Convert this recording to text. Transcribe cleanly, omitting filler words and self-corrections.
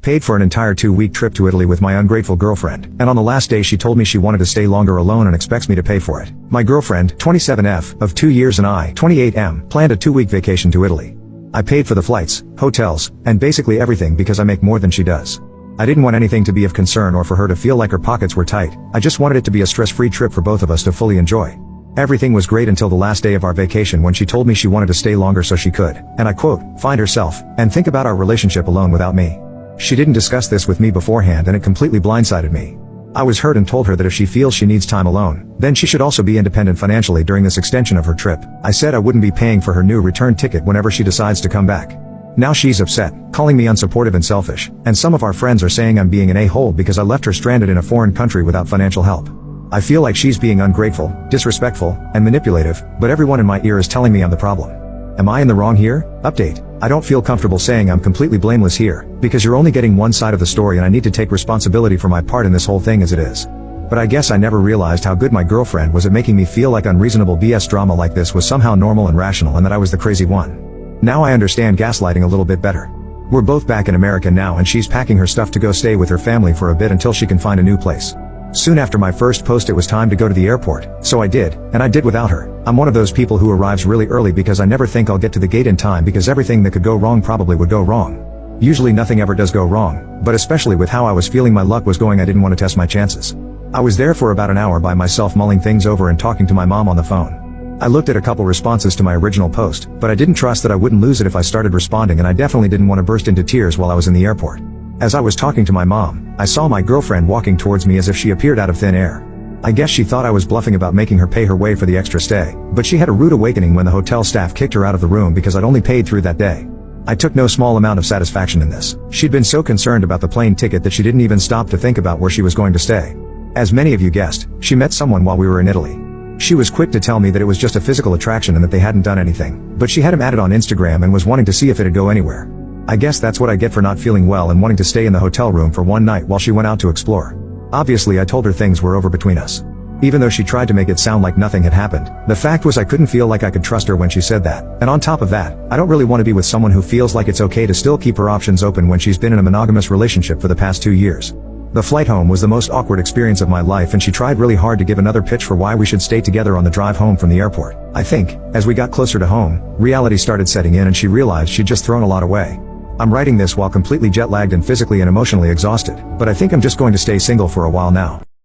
paid for an entire 2-week trip to Italy with my ungrateful girlfriend, and on the last day she told me she wanted to stay longer alone and expects me to pay for it. My girlfriend, 27F, of 2 years and I, 28M, planned a 2-week vacation to Italy. I paid for the flights, hotels, and basically everything because I make more than she does. I didn't want anything to be of concern or for her to feel like her pockets were tight. I just wanted it to be a stress-free trip for both of us to fully enjoy. Everything was great until the last day of our vacation when she told me she wanted to stay longer so she could, and I quote, find herself, and think about our relationship alone without me. She didn't discuss this with me beforehand and it completely blindsided me. I was hurt and told her that if she feels she needs time alone, then she should also be independent financially during this extension of her trip. I said I wouldn't be paying for her new return ticket whenever she decides to come back. Now she's upset, calling me unsupportive and selfish, and some of our friends are saying I'm being an a-hole because I left her stranded in a foreign country without financial help. I feel like she's being ungrateful, disrespectful, and manipulative, but everyone in my ear is telling me I'm the problem. Am I in the wrong here? Update. I don't feel comfortable saying I'm completely blameless here, because you're only getting one side of the story and I need to take responsibility for my part in this whole thing as it is. But I guess I never realized how good my girlfriend was at making me feel like unreasonable BS drama like this was somehow normal and rational and that I was the crazy one. Now I understand gaslighting a little bit better. We're both back in America now and she's packing her stuff to go stay with her family for a bit until she can find a new place. Soon after my first post it was time to go to the airport, so I did, and I did without her. I'm one of those people who arrives really early because I never think I'll get to the gate in time because everything that could go wrong probably would go wrong. Usually nothing ever does go wrong, but especially with how I was feeling my luck was going I didn't want to test my chances. I was there for about an hour by myself mulling things over and talking to my mom on the phone. I looked at a couple responses to my original post, but I didn't trust that I wouldn't lose it if I started responding and I definitely didn't want to burst into tears while I was in the airport. As I was talking to my mom, I saw my girlfriend walking towards me as if she appeared out of thin air. I guess she thought I was bluffing about making her pay her way for the extra stay, but she had a rude awakening when the hotel staff kicked her out of the room because I'd only paid through that day. I took no small amount of satisfaction in this. She'd been so concerned about the plane ticket that she didn't even stop to think about where she was going to stay. As many of you guessed, she met someone while we were in Italy. She was quick to tell me that it was just a physical attraction and that they hadn't done anything, but she had him added on Instagram and was wanting to see if it'd go anywhere. I guess that's what I get for not feeling well and wanting to stay in the hotel room for one night while she went out to explore. Obviously I told her things were over between us. Even though she tried to make it sound like nothing had happened, the fact was I couldn't feel like I could trust her when she said that, and on top of that, I don't really want to be with someone who feels like it's okay to still keep her options open when she's been in a monogamous relationship for the past 2 years. The flight home was the most awkward experience of my life and she tried really hard to give another pitch for why we should stay together on the drive home from the airport. I think, as we got closer to home, reality started setting in and she realized she'd just thrown a lot away. I'm writing this while completely jet-lagged and physically and emotionally exhausted, but I think I'm just going to stay single for a while now.